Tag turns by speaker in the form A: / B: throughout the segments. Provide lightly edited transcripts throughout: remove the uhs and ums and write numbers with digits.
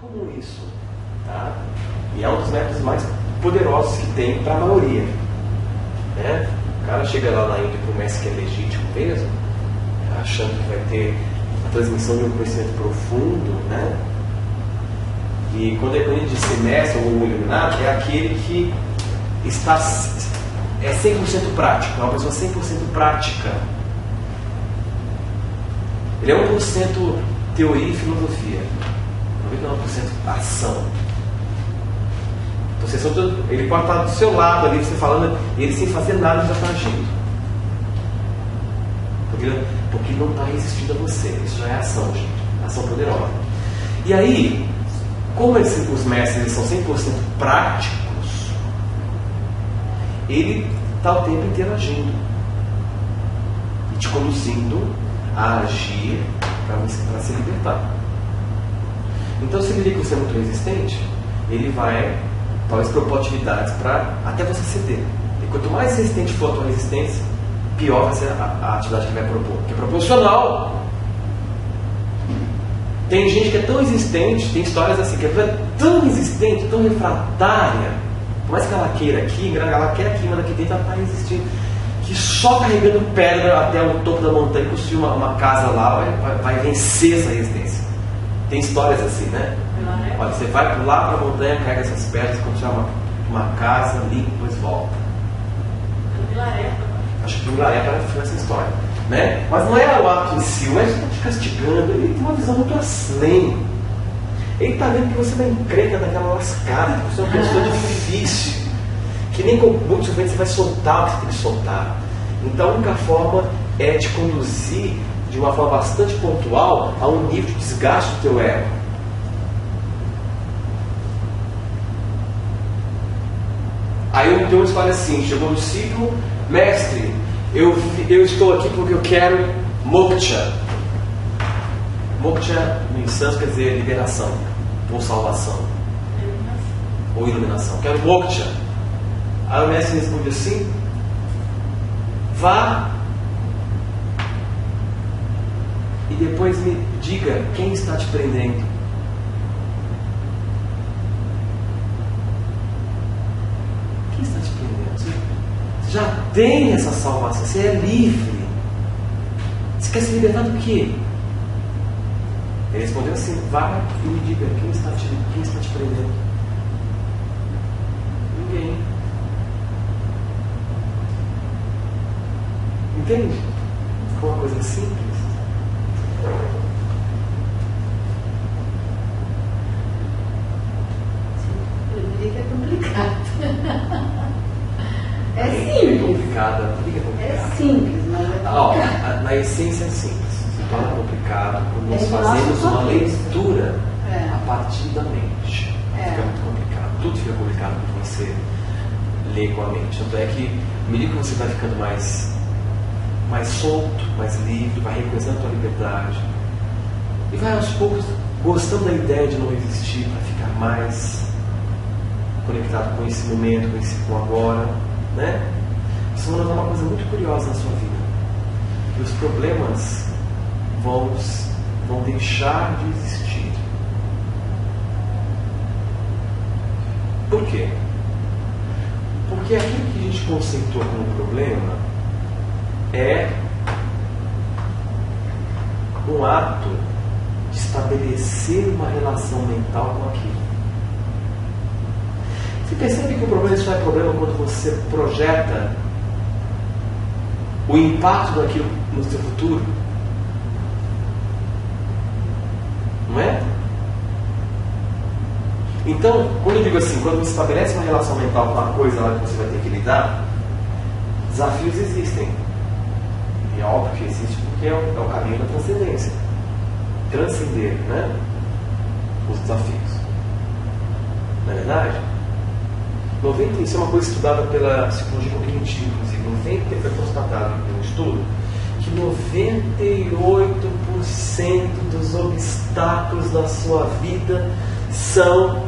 A: comum isso. Tá? E é um dos métodos mais poderosos que tem para a maioria. Né? O cara chega lá na Índia para o mestre que é legítimo mesmo, achando que vai ter a transmissão de um conhecimento profundo, né? E quando ele diz mestre ou iluminado, é aquele que é 100% prático, é uma pessoa 100% prática. Ele é 1% teoria e filosofia, 99% ação. Então, ele pode estar do seu lado ali, você falando, e ele sem fazer nada já está agindo. Porque não está resistindo a você. Isso já é ação, gente. Ação poderosa. E aí, como os mestres eles são 100% práticos, ele está o tempo inteiro agindo e te conduzindo a agir para se libertar. Então, se ele vê que você é muito resistente, ele vai talvez propor atividades para até você ceder. E quanto mais resistente for a tua resistência, pior vai ser a atividade que ele vai propor. Que é proporcional. Tem gente que é tão resistente, tem histórias assim, que é tão resistente, tão refratária, por mais que ela queira aqui, ela quer aqui, mas aqui dentro ela está resistindo, que só carregando pedra até o topo da montanha, construir uma casa lá, vai vencer essa resistência. Tem histórias assim, né? Olha, você vai lá para a montanha, carrega essas pedras, constrói uma casa, limpa, depois volta. Acho que o Milarepa foi essa história. Né? Mas não é o ato em si, o mestre está te castigando, ele tem uma visão muito além. Ele está vendo que você vai encrenca daquela lascada, que você é uma pessoa difícil, que nem com muito sofrimento você vai soltar o que você tem que soltar. Então a única forma é te conduzir de uma forma bastante pontual a um nível de desgaste do teu ego. Aí o teu fala assim, chegou um discípulo, mestre, eu estou aqui porque eu quero moksha. Moksha em sânscrito quer dizer liberação, ou salvação, ou iluminação. Quero moksha. Aí o mestre responde assim, vá e depois me diga quem está te prendendo. Quem está te prendendo? Você já tem essa salvação, você é livre. Você quer se libertar do quê? Ele respondeu assim, vá e me diga quem está te prendendo. Ninguém. Entende? Ficou uma coisa simples.
B: Eu diria que é complicado. É
A: É
B: simples.
A: complicado. Por que é complicado?
B: É simples, mas é complicado.
A: Na essência é simples. Se torna complicado quando nós
B: É
A: fazemos uma
B: nossa
A: leitura
B: É.
A: a partir da mente.
B: É.
A: Fica muito complicado. Tudo fica complicado quando você lê com a mente. Tanto é que, à medida que você vai ficando mais solto, mais livre, vai reconhecendo a tua liberdade e vai aos poucos gostando da ideia de não existir para ficar mais conectado com esse momento, com agora, né? Você vai notar uma coisa muito curiosa na sua vida, que os problemas vão deixar de existir. Por quê? Porque aquilo que a gente conceitou como problema é um ato de estabelecer uma relação mental com aquilo. Você percebe que o problema só é problema quando você projeta o impacto daquilo no seu futuro? Não é? Então, quando eu digo assim, quando você estabelece uma relação mental com uma coisa lá que você vai ter que lidar, desafios existem. E é óbvio que existe porque é o caminho da transcendência. Transcender, né? Os desafios. Não é verdade? Isso é uma coisa estudada pela psicologia cognitiva, inclusive. Foi constatado em um estudo que 98% dos obstáculos da sua vida estão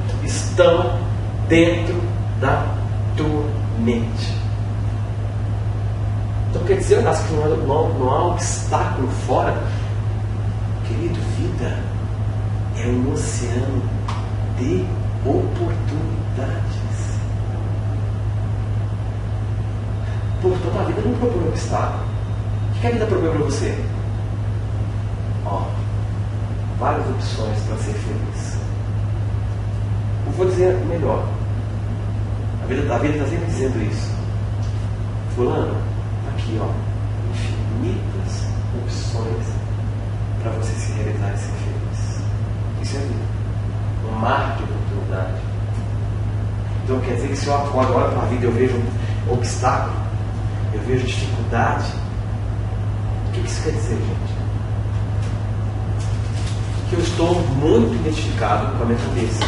A: dentro da tua mente. Então quer dizer, acho que não há obstáculo fora. Querido, vida é um oceano dê oportunidades. Portanto, a vida não propõe um obstáculo. O que a vida propõe para você? Várias opções para ser feliz. Eu vou dizer melhor. A vida está sempre dizendo isso. Fulano, aqui, infinitas opções para você se realizar e ser feliz. Isso é vida. Um mar de oportunidade. Então quer dizer que se eu acordo agora para a vida eu vejo um obstáculo, eu vejo dificuldade, o que isso quer dizer, gente? Que eu estou muito identificado com a minha cabeça.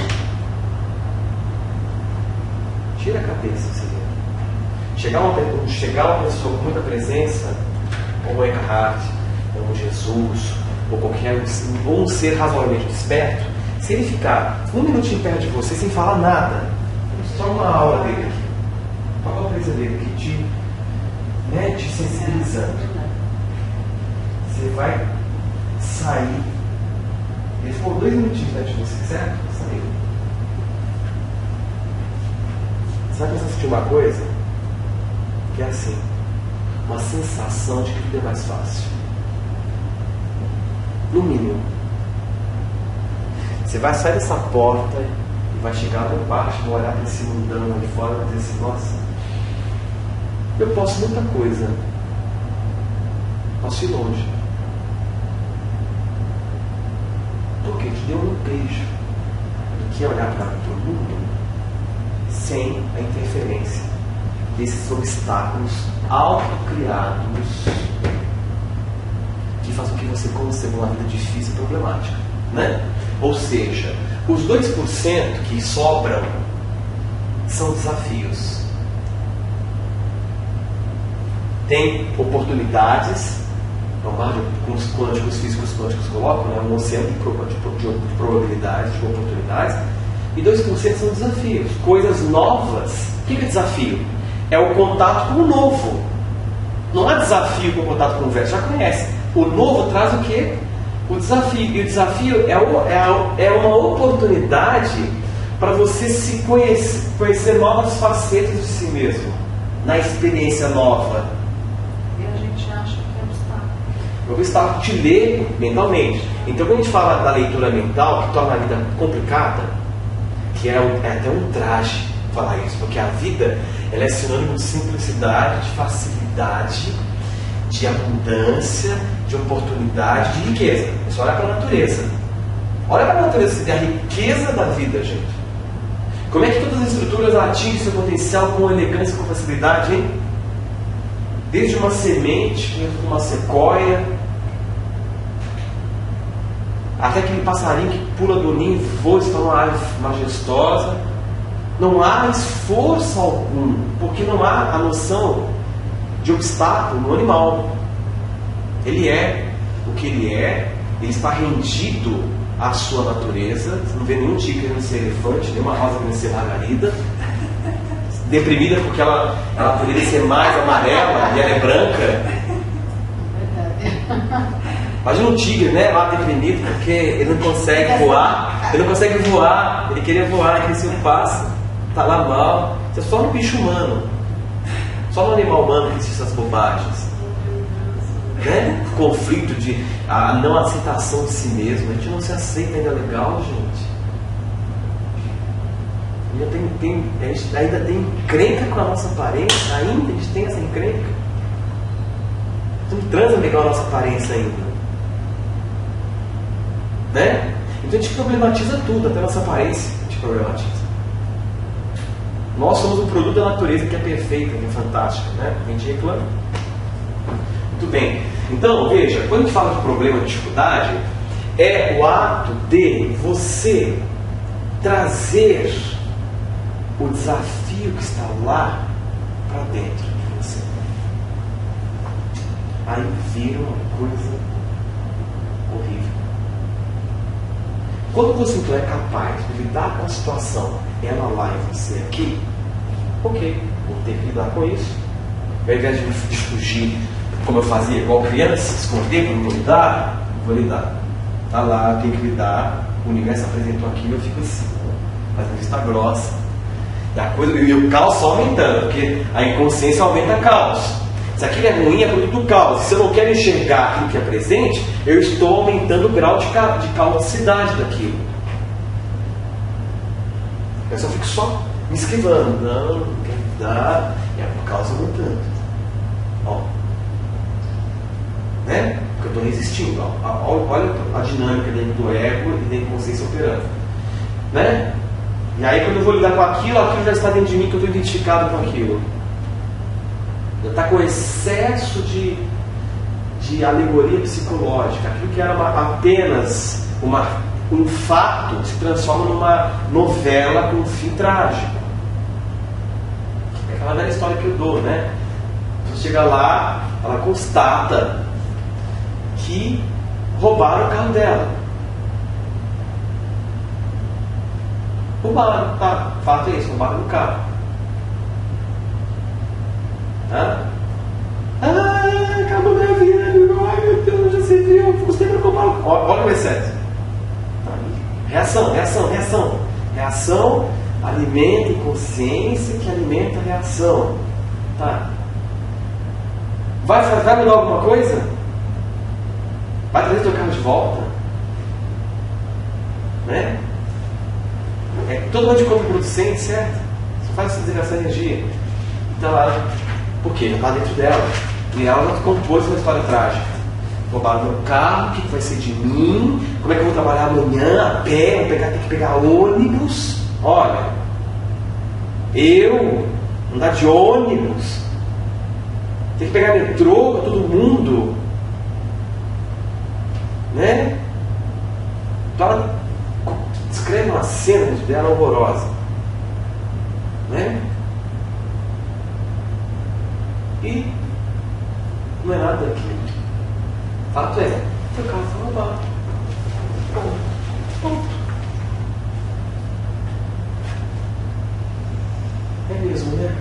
A: Tira a cabeça, você chegar uma pessoa com muita presença, como o Eckhart, como o Jesus, ou qualquer um ser razoavelmente desperto, se ele ficar um minutinho perto de você sem falar nada, só uma aula dele aqui, uma coisa dele aqui, te sensibilizando, você vai sair. Ele ficou 2 minutinhos perto de você, certo? Saiu. Sabe quando você sentiu uma coisa? Que é assim, uma sensação de que tudo é mais fácil. No mínimo. Você vai sair dessa porta e vai chegar lá embaixo, vai olhar para esse mundão ali fora e vai dizer assim, nossa, eu posso muita coisa. Posso ir longe. Porque te deu um beijo do que olhar para o mundo sem a interferência desses obstáculos autocriados que fazem com que você conceba uma vida difícil e problemática, né? Ou seja, os 2% que sobram são desafios. Tem oportunidades, como os quânticos, físicos quânticos colocam, né? Um oceano de probabilidades, de oportunidades, e 2% são desafios, coisas novas. O que é desafio? É o contato com o novo. Não há desafio com o contato com o velho, já conhece. O novo traz o quê? O desafio. E o desafio é uma oportunidade para você se conhecer novas facetas de si mesmo, na experiência nova.
B: E a gente acha que é obstáculo.
A: O obstáculo te lê mentalmente. Então, quando a gente fala da leitura mental, que torna a vida complicada, que é até um traje falar isso, porque a vida ela é sinônimo de simplicidade, de facilidade, de abundância, de oportunidade, de riqueza. É só olhar para a natureza. Olha para a natureza, você vê a riqueza da vida, gente. Como é que todas as estruturas atingem seu potencial com elegância e com facilidade, hein? Desde uma semente, dentro de uma sequoia, até aquele passarinho que pula do ninho e voa, está uma ave majestosa. Não há esforço algum, porque não há a noção de obstáculo no animal. Ele é o que ele está rendido à sua natureza. Você não vê nenhum tigre querendo ser elefante, nenhuma rosa querendo ser margarida, deprimida porque ela poderia ser mais amarela e ela é branca. Imagina um tigre, né, lá deprimido porque ele não consegue voar. Ele queria voar, ele queria ser um pássaro. Está lá mal. Isso é só no bicho humano. Só no animal humano que existem essas bobagens. Né? O conflito de a não aceitação de si mesmo. A gente não se aceita ainda legal, gente. A gente ainda tem encrenca com a nossa aparência. Ainda a gente tem essa encrenca. A gente não transa legal a nossa aparência ainda. Né? Então a gente problematiza tudo, até a nossa aparência a gente problematiza. Nós somos um produto da natureza que é perfeita, que é fantástica, né? A gente reclama. Muito bem. Então, veja, quando a gente fala de problema, de dificuldade, é o ato de você trazer o desafio que está lá para dentro de você. Aí vira uma coisa horrível. Quando você então é capaz de lidar com a situação, ela lá e você aqui, ok, vou ter que lidar com isso. Ao invés de fugir, como eu fazia, igual criança, esconder para não lidar, vou lidar. Está lá, tem que lidar, o universo apresentou aquilo, eu fico assim. mas a vista grossa. E o caos só aumentando, porque a inconsciência aumenta caos. Se aquilo é ruim, é produto do caos. Se eu não quero enxergar aquilo que é presente, eu estou aumentando o grau de caoticidade daquilo. Eu só fico só me esquivando. Não quero dar. E a causa aumentando. Ó. Né? Porque eu estou resistindo. Ó. Olha a dinâmica dentro do ego e dentro da consciência operando. Né? E aí quando eu vou lidar com aquilo já está dentro de mim, que eu estou identificado com aquilo. Já está com excesso de alegoria psicológica. Aquilo que era apenas um fato se transforma numa novela com um fim trágico. É aquela velha história que eu dou, né? Você chega lá, ela constata que roubaram o carro dela. Roubaram, tá? Fato é isso, roubaram o carro. Acabou minha vida. Ai meu Deus, já se viu. Gostei para comprar. Olha o excesso. Reação. Reação alimenta inconsciência que alimenta a reação. Tá? Vai mudar alguma coisa? Vai trazer teu carro de volta? Né? É totalmente contraproducente, certo? Só faz você desgastar energia. Então ela. Por quê? Já está dentro dela. E ela não compôs uma história trágica. Roubaram meu carro, o que vai ser de mim? Como é que eu vou trabalhar amanhã? A pé? Vou ter que pegar ônibus? Olha, eu andar de ônibus, ter que pegar metrô para todo mundo, né? Então ela descreve uma cena dela horrorosa, né? E não é nada daquilo. Fato é, teu carro foi roubado. Ponto. É mesmo, né?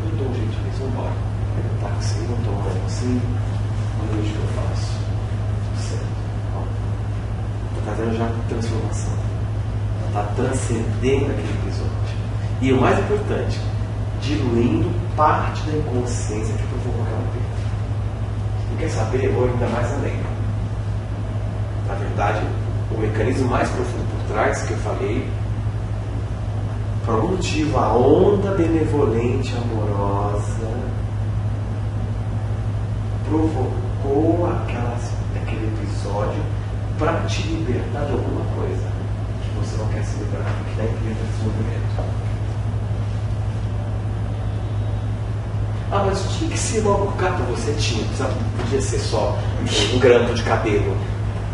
A: Eu dou um jeito de vamos embora. Pega o táxi, não tomo assim. Olha o que eu faço. Certo. Estou trazendo já transformação. Está transcendendo aquele episódio. E o mais importante, diluindo parte da inconsciência que provocou aquela perda. E quer saber? Eu vou ainda mais além. Na verdade, o mecanismo mais profundo por trás que eu falei, por algum motivo, a onda benevolente, amorosa, provocou aquele episódio para te libertar de alguma coisa que você não quer se libertar, que dá implementa esse movimento. Mas tinha que ser logo o carro para você? Tinha, podia ser só um grampo de cabelo.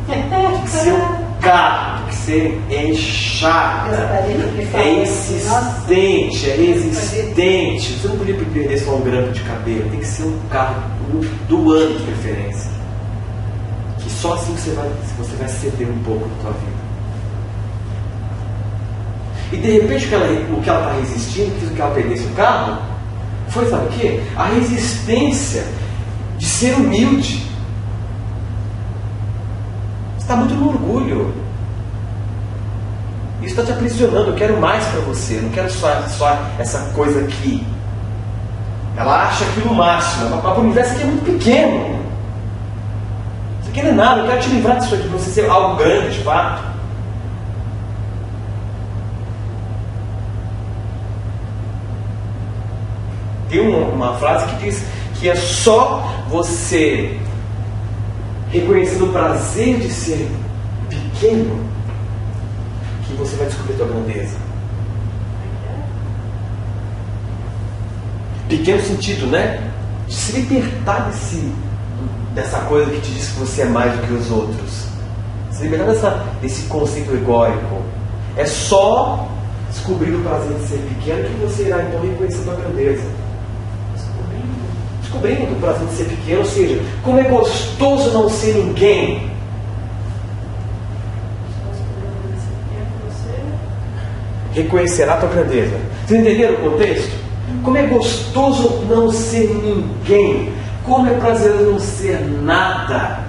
A: Tinha que ser um carro, tinha que ser enxada, é insistente, é resistente. Você não podia perder só um grampo de cabelo, tem que ser um carro do ano de preferência. Que só assim você vai ceder um pouco da tua vida. E de repente o que ela está resistindo, que fez com que ela perdesse o carro, foi, sabe o quê? A resistência de ser humilde. Você está muito no orgulho. Isso está te aprisionando. Eu quero mais para você. Não quero só essa coisa aqui. Ela acha aquilo o máximo. O universo aqui é muito pequeno. Isso aqui não é nada. Eu quero te livrar disso aqui para você ser algo grande de fato. Tem uma frase que diz que é só você reconhecendo o prazer de ser pequeno que você vai descobrir a tua grandeza. Pequeno sentido, né? De se libertar dessa coisa que te diz que você é mais do que os outros. Se libertar desse conceito egóico. É só descobrir o prazer de ser pequeno que você irá então reconhecer a tua grandeza. Descobrindo o prazer de ser pequeno, ou seja, como é gostoso não ser ninguém. Reconhecerá a tua grandeza. Vocês entenderam o contexto? Como é gostoso não ser ninguém. Como é prazeroso não ser nada.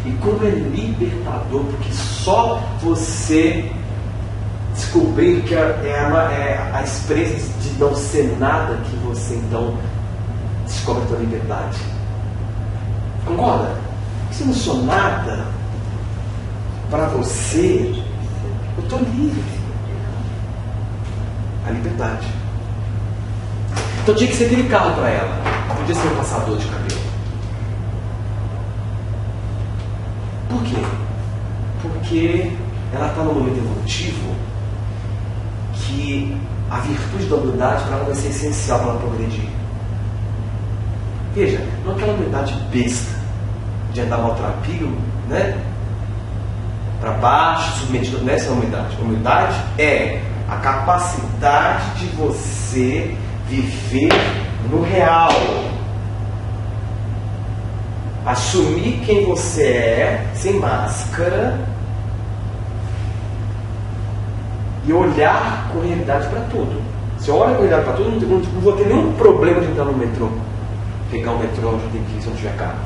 A: E como é libertador, porque só você descobrir que é a experiência de não ser nada que você então descobre a tua liberdade. Concorda? Se eu não sou nada para você, eu estou livre. A liberdade. Então tinha que ser aquele carro para ela. Não podia ser um passador de cabelo. Por quê? Porque ela está num momento evolutivo que a virtude da humildade para ela vai ser essencial para ela progredir. Veja, não é aquela humildade besta de andar maltrapilho, né? Para baixo, submetido. Não é essa humildade. A humildade é a capacidade de você viver no real. Assumir quem você é, sem máscara, e olhar com realidade para tudo. Se eu olho com realidade para tudo, não vou ter nenhum problema de entrar no metrô. Pegar o metrô, já tem que ir se eu não tiver carro.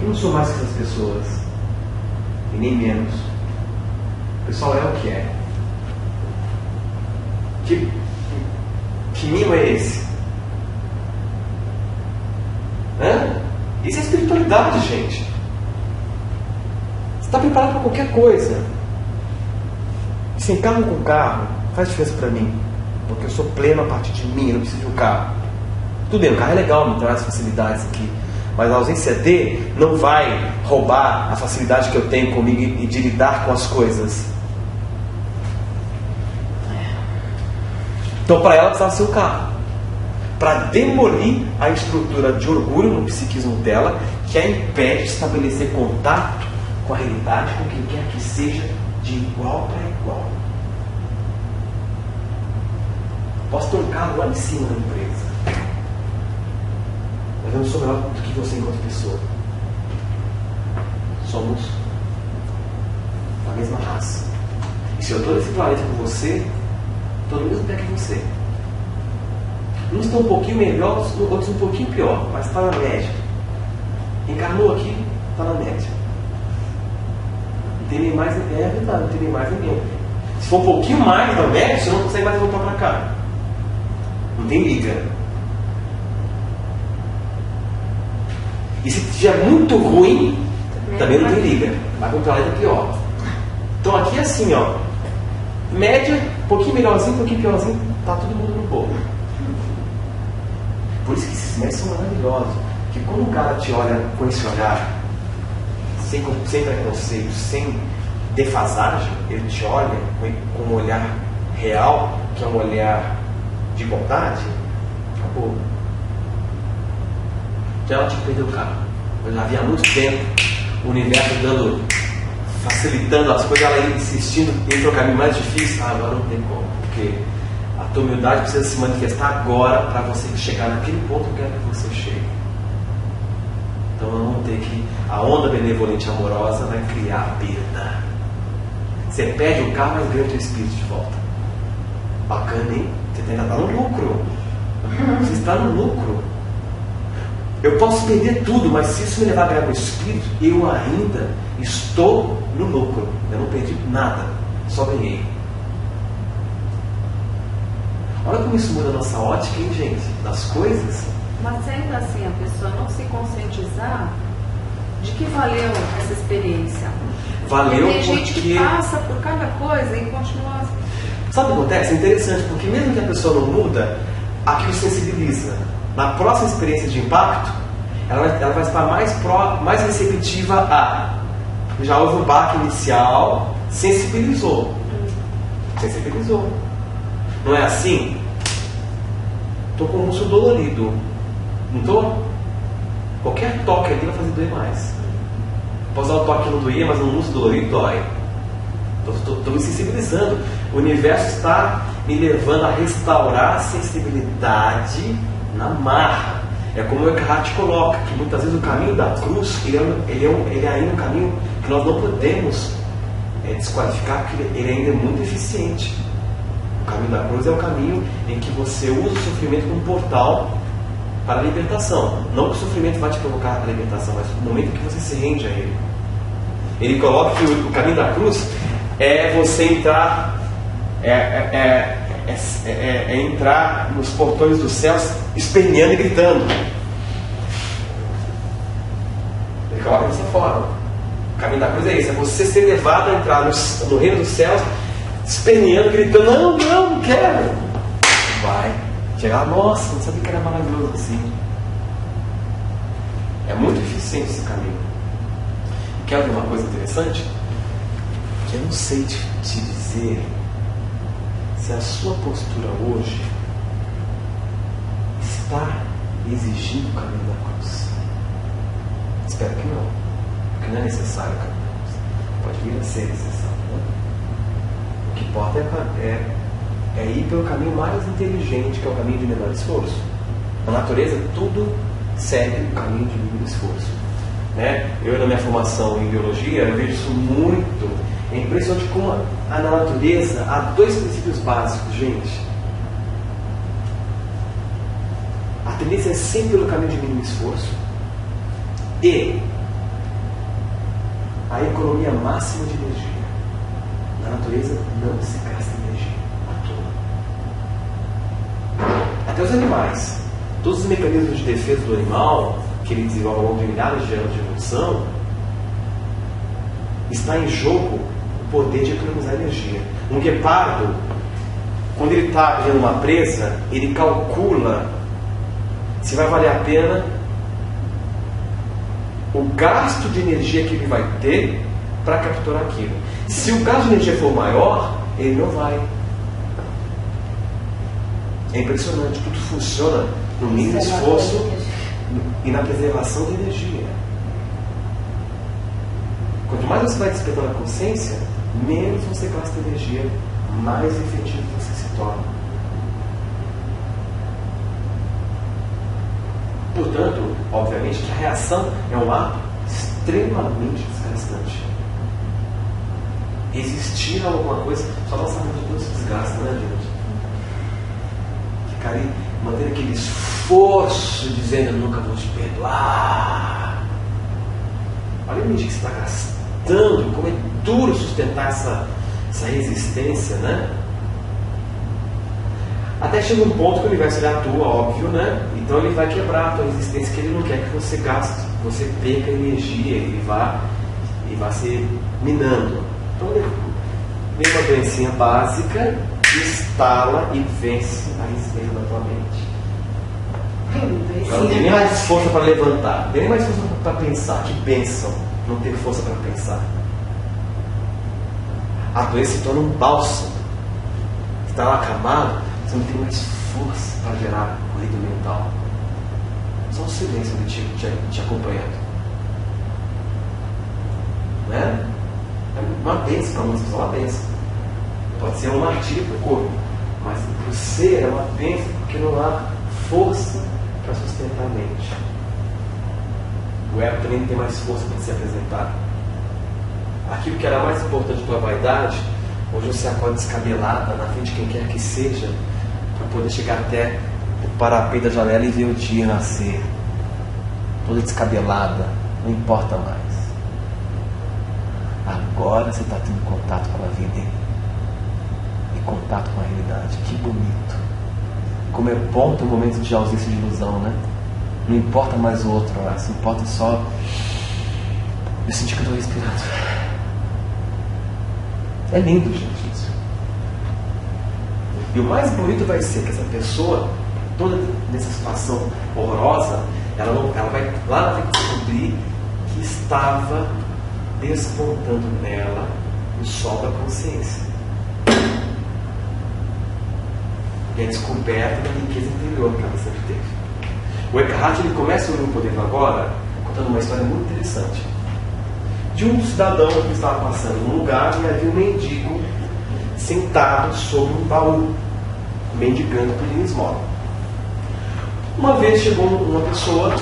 A: Eu não sou mais que essas pessoas. E nem menos. O pessoal é o que é. Que mimo é esse? Hã? Isso é espiritualidade, gente. Você está preparado para qualquer coisa. Sem carro com carro, faz diferença para mim. Porque eu sou pleno a partir de mim, eu não preciso de um carro. Tudo bem, o carro é legal, me traz facilidades aqui. Mas a ausência dele não vai roubar a facilidade que eu tenho comigo e de lidar com as coisas. Então, para ela, precisava ser o carro. Para demolir a estrutura de orgulho no psiquismo dela, que a impede de estabelecer contato com a realidade, com quem quer que seja, de igual para igual. Posso ter um carro lá em cima da empresa, mas eu não sou melhor do que você enquanto pessoa. Somos da mesma raça. E se eu estou nesse planeta com você, estou no mesmo pé que você. Uns estão um pouquinho melhor, outros um pouquinho pior, mas está na média. Encarnou aqui, está na média. Não tem nem mais, é verdade, não tem nem mais ninguém. Se for um pouquinho mais da média, você não consegue mais voltar para cá. Não tem liga. E se estiver muito ruim, também não tem liga. Vai para um planeta pior. Então aqui é assim, ó. Média, um pouquinho melhorzinho, um pouquinho piorzinho, tá todo mundo no bolo. Por isso que esses mestres são maravilhosos. Que quando o cara te olha com esse olhar, sem preconceito, sem defasagem, ele te olha com um olhar real, que é um olhar de bondade, acabou. Já ela tinha que perder o carro. Eu já havia há muito tempo o universo facilitando as coisas, ela ia insistindo em ir para o caminho mais difícil. Agora não tem como, porque a tua humildade precisa se manifestar agora para você chegar naquele ponto que eu quero que você chegue. Então nós vamos ter que. A onda benevolente amorosa vai criar a perda. Você perde o carro, mas ganha o teu espírito de volta. Bacana, hein? Você ainda está no lucro. Você está no lucro. Eu posso perder tudo, mas se isso me levar a ganhar o espírito, eu ainda estou no lucro. Eu não perdi nada, só ganhei. Olha como isso muda a nossa ótica, hein, gente? Das coisas.
B: Mas ainda assim, a pessoa não se conscientizar de que valeu essa experiência.
A: Valeu
B: porque tem gente
A: porque...
B: que passa por cada coisa e continua...
A: Sabe o que acontece? É interessante, porque mesmo que a pessoa não muda, aquilo sensibiliza. Na próxima experiência de impacto, ela vai estar mais receptiva a... Já houve um baque inicial, sensibilizou. Sensibilizou. Não é assim? Estou com o músculo dolorido. Não estou? Qualquer toque ali vai fazer doer mais. Posso dar o toque que não doía, mas no músculo dolorido dói. Estou me sensibilizando. O universo está me levando a restaurar a sensibilidade na marra. É como o Eckhart coloca, que muitas vezes o caminho da cruz, ele é ainda um caminho que nós não podemos desqualificar, porque ele ainda é muito eficiente. O caminho da cruz é o caminho em que você usa o sofrimento como portal para a libertação. Não que o sofrimento vai te provocar a libertação, mas no momento que você se rende a ele. Ele coloca que o caminho da cruz é você entrar, entrar nos portões dos céus esperneando e gritando. Ele coloca dessa forma. O caminho da cruz é isso, é você ser levado a entrar no reino dos céus esperneando, gritando, não quero. Vai chegar, nossa, não sabia que era maravilhoso assim. É muito eficiente esse caminho. Quer ver uma coisa interessante? Eu não sei te dizer se a sua postura hoje está exigindo o caminho da cruz. Espero que não, porque não é necessário o caminho da cruz. Pode vir a ser necessário, né? O que importa é ir pelo caminho mais inteligente, que é o caminho de menor esforço. Na natureza, tudo segue o caminho de mínimo esforço. Né? Eu, na minha formação em biologia, eu vejo isso muito. É impressionante como na natureza há dois princípios básicos, gente. A tendência é sempre pelo caminho de mínimo esforço e a economia máxima de energia. Na natureza não se gasta energia à toa. Até os animais, todos os mecanismos de defesa do animal que ele desenvolve ao longo de milhares de anos de evolução, está em jogo o poder de economizar energia. Um guepardo, quando ele está vendo uma presa, ele calcula se vai valer a pena o gasto de energia que ele vai ter para capturar aquilo. Se o gasto de energia for maior, ele não vai. É impressionante, tudo funciona no mínimo esforço e na preservação da energia. Quanto mais você vai despertando a consciência, menos você gasta energia, mais efetivo você se torna. Portanto, obviamente que a reação é um ato extremamente desgastante. Existir alguma coisa, só nossa mente não se desgasta, né, gente? Ficar aí, manter aquele esforço, dizendo, eu nunca vou te perdoar. Olha a mente que você está gastando, como é duro sustentar essa resistência, né? Até chega um ponto que o universo ele atua, óbvio, né? Então ele vai quebrar a tua resistência, que ele não quer que você gaste, você perca energia, ele vai se minando. Então vem uma doencinha básica, instala e vence a resistência da tua mente. Não tem nem mais força para levantar, não tem nem mais força para pensar. Que bênção não ter força para pensar. A doença se torna um bálsamo. Está lá acabado, você não tem mais força para gerar ruído mental. Só o silêncio ali te acompanhando. Né? É uma bênção para muitas pessoas, é uma bênção. Pode ser um martírio para o corpo, mas para o ser é uma bênção porque não há força para sustentar a mente. O ego também não tem mais força para se apresentar. Aquilo que era mais importante para a vaidade, hoje você acorda descabelada na frente de quem quer que seja, para poder chegar até o parapeito da janela e ver o dia nascer. Toda descabelada, não importa mais. Agora você está tendo contato com a vida e contato com a realidade. Que bonito. Como é bom ter um momento de ausência de ilusão, né? Não importa mais o outro, se importa só eu sentir que eu estou respirando. É lindo, gente, isso. E o mais bonito vai ser que essa pessoa, toda nessa situação horrorosa, ela vai lá descobrir que estava despontando nela o sol da consciência. E a descoberta da riqueza interior que ela sempre teve. O Eckhart ele começa o Limpo Poder agora contando uma história muito interessante de um cidadão que estava passando num lugar e havia um mendigo sentado sobre um baú, mendigando pedindo esmola. Uma vez chegou uma pessoa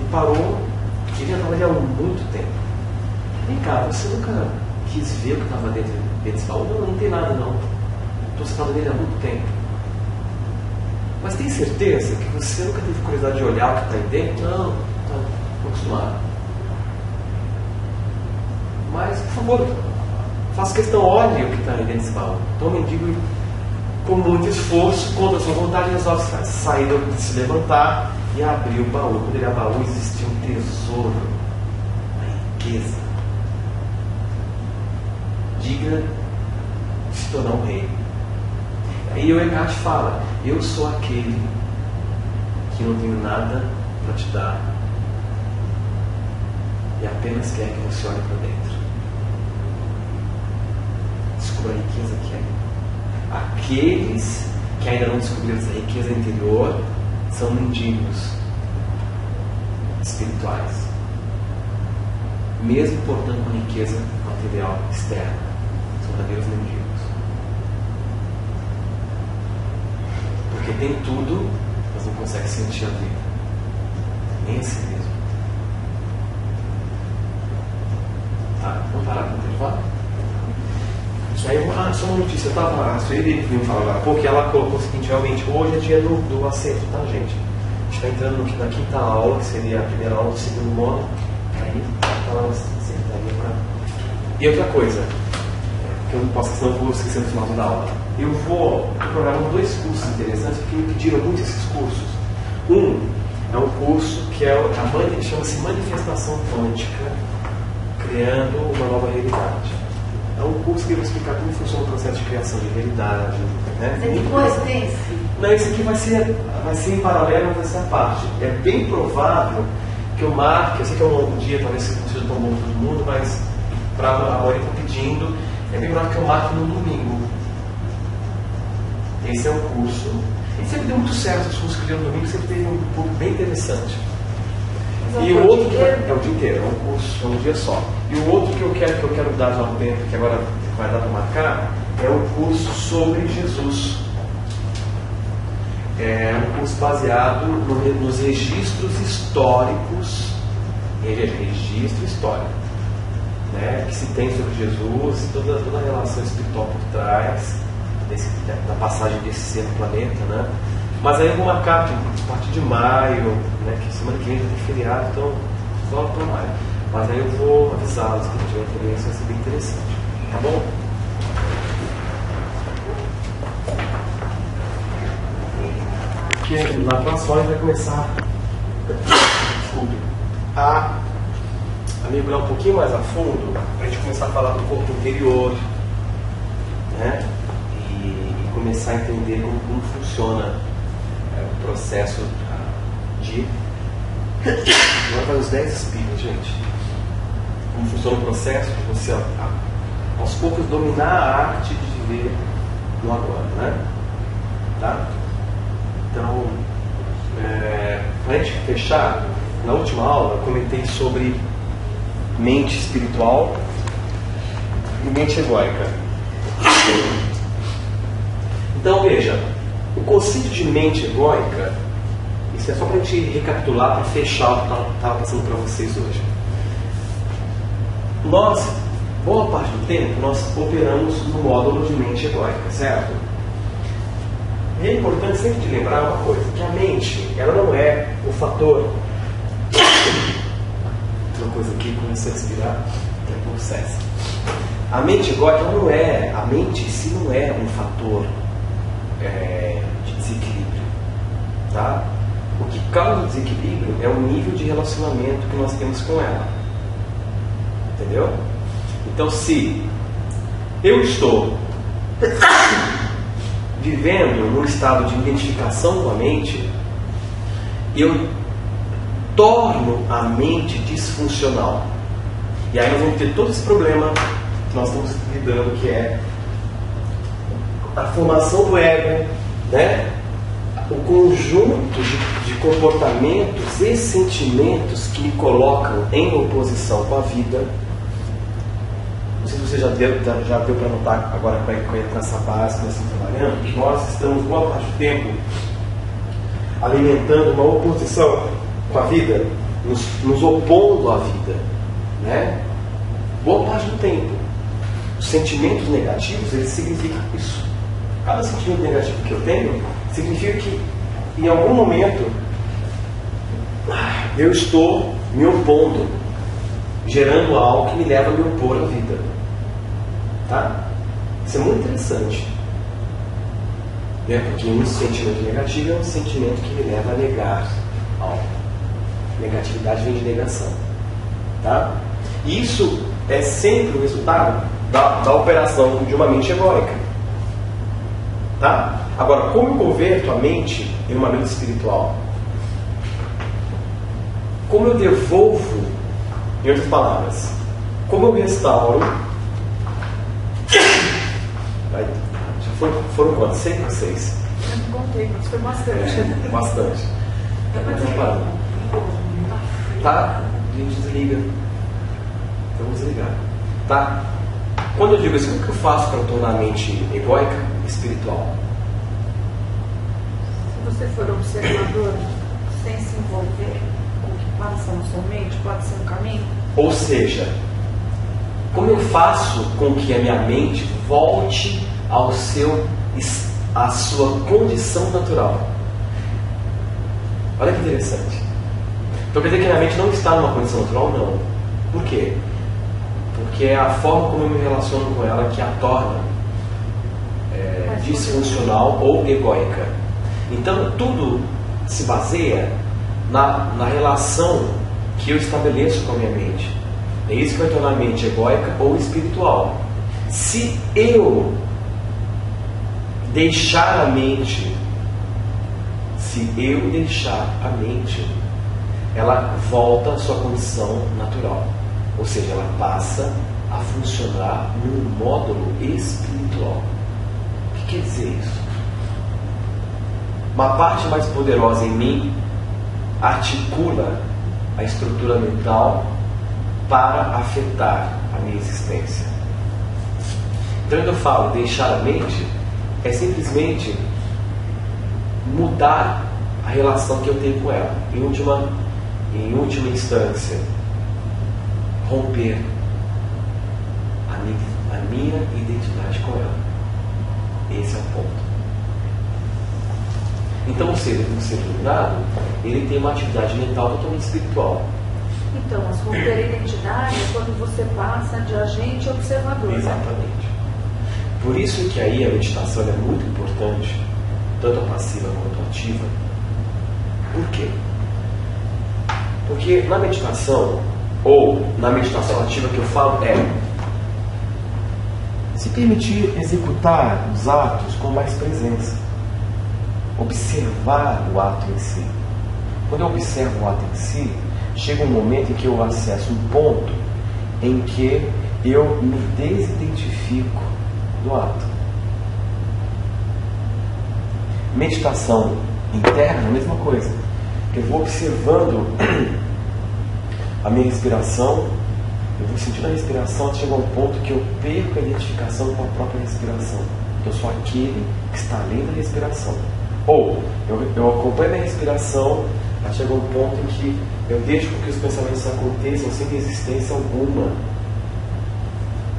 A: e parou, que já estava ali há muito tempo. Vem cá, você nunca quis ver o que estava dentro desse baú? Não tem nada não. Estou sentado nele há muito tempo. Mas tem certeza que você nunca teve curiosidade de olhar o que está aí dentro? Não, estou acostumado. Mas, por favor, faça questão, olhe o que está aí dentro desse baú. Então o mendigo, com muito esforço, contra a sua vontade, resolve sair, se levantar e abrir o baú. Quando ele abre o baú, existia um tesouro, uma riqueza digna de se tornar um rei. Aí o Eckhart fala: eu sou aquele que não tenho nada para te dar e apenas quer que você olhe para dentro. Descubra a riqueza que é. Aqueles que ainda não descobriram essa riqueza interior são mendigos espirituais, mesmo portando uma riqueza material externa. São verdadeiros mendigos. Porque tem tudo, mas não consegue sentir a vida, nem a si mesmo. Tá? Vamos parar para intervalo? Aí, só uma notícia, a Sueli me falou agora há pouco, e ela colocou o seguinte: realmente, hoje é dia do acerto, tá, gente? A gente está entrando na quinta aula, que seria a primeira aula do segundo módulo. Aí, tá lá na secretaria para. E outra coisa, que eu não posso, senão eu vou esquecer no final da aula. Eu vou programar 2 cursos interessantes, porque me pediram muito esses cursos. Um é um curso que chama-se Manifestação Quântica, Criando uma Nova Realidade. É um curso que vai explicar como funciona o processo de criação de realidade. Né?
B: Depois desse?
A: Não, esse aqui vai ser em paralelo, mas vai ser a parte. É bem provável que eu marque, eu sei que é um dia, talvez não seja tão bom para todo mundo, mas para a Mori está pedindo, é bem provável que eu marque no domingo. Esse é um curso. E sempre deu muito certo, os cursos que deu no domingo sempre teve um público bem interessante. E o outro que é o dia inteiro, é um curso, é um dia só. E o outro que eu quero dar já há um tempo, que agora vai dar para marcar, é um curso sobre Jesus. É um curso baseado nos registros históricos, registro histórico, né, que se tem sobre Jesus, toda a relação espiritual por trás da passagem desse ser no planeta, né? Mas aí eu vou marcar a partir de maio, né, que semana que vem já tem feriado, então só para maio. Mas aí eu vou avisá-los que tiver interesse, vai ser bem interessante. Tá bom? Porque na próxima hora a gente vai começar a mergulhar um pouquinho mais a fundo, para a gente começar a falar do corpo interior, né? E começar a entender como funciona o processo de. Agora faz uns 10 espíritos, gente. Como funciona o processo de você, aos poucos, dominar a arte de viver no agora, né? Tá? Então, para a gente fechar, na última aula eu comentei sobre mente espiritual e mente egóica. Então, veja, o conceito de mente egóica, isso é só para a gente recapitular, para fechar o que estava passando para vocês hoje. Nós, boa parte do tempo, nós operamos no módulo de mente egóica, certo? E é importante sempre de lembrar uma coisa, que a mente, ela não é o fator. Uma coisa aqui, começa a respirar, é um processo. A mente egóica não é, a mente em si não é um fator de desequilíbrio, tá? O que causa o desequilíbrio é o nível de relacionamento que nós temos com ela, entendeu? Então, se eu estou vivendo num estado de identificação com a mente, eu torno a mente disfuncional, e aí nós vamos ter todo esse problema que nós estamos lidando, que é a formação do ego, né? O conjunto de comportamentos e sentimentos que me colocam em oposição com a vida. Não sei se você já deu para notar agora com essa base que nós estamos trabalhando, nós estamos boa parte do tempo alimentando uma oposição com a vida, nos opondo à vida, né? Boa parte do tempo. Os sentimentos negativos, eles significam isso. Cada sentimento negativo que eu tenho significa que
C: em algum momento, eu estou me opondo, gerando algo que me leva a me opor à vida. Tá? Isso é muito interessante. Né? Porque um sentimento negativo é um sentimento que me leva a negar algo. Negatividade vem de negação. Tá? E isso é sempre o resultado da operação de uma mente egóica. Tá? Agora, como eu converto a mente em uma mente espiritual? Como eu devolvo, em outras palavras, como eu restauro. Já foram quantos? 5 ou 6?
B: Eu não contei, mas foi bastante.
C: Bastante. Tá? A gente desliga. Vamos desligar. Tá? Quando eu digo assim, o que eu faço para tornar a mente egóica espiritual?
B: Se você for observador, sem se envolver com o que passa na sua mente, pode ser um caminho?
C: Ou seja, como eu faço com que a minha mente volte à sua condição natural? Olha que interessante. Então quer dizer que a minha mente não está numa condição natural? Não. Por quê? Porque é a forma como eu me relaciono com ela que a torna disfuncional ou egóica. Então tudo se baseia na relação que eu estabeleço com a minha mente. É isso que vai tornar a mente egóica ou espiritual. Se eu deixar a mente, ela volta à sua condição natural. Ou seja, ela passa a funcionar num módulo espiritual. O que quer dizer isso? Uma parte mais poderosa em mim articula a estrutura mental para afetar a minha existência. Então, quando eu falo deixar a mente, é simplesmente mudar a relação que eu tenho com ela. Em última instância, romper a minha identidade com ela. Esse é o ponto. Então, o ser iluminado, ele tem uma atividade mental totalmente espiritual.
B: Então, mas romper a identidade é quando você passa de agente a observador.
C: Exatamente. Por isso que aí a meditação é muito importante, tanto a passiva quanto a ativa. Por quê? Porque na meditação, ou na meditação ativa que eu falo, se permitir executar os atos com mais presença. Observar o ato em si. Quando eu observo o ato em si, chega um momento em que eu acesso um ponto em que eu me desidentifico do ato. Meditação interna, a mesma coisa. Eu vou observando a minha respiração, eu vou sentindo a respiração, chega um ponto que eu perco a identificação com a própria respiração. Eu sou aquele que está além da respiração. Ou eu acompanho a minha respiração, mas chega um ponto em que eu deixo que os pensamentos aconteçam sem resistência alguma.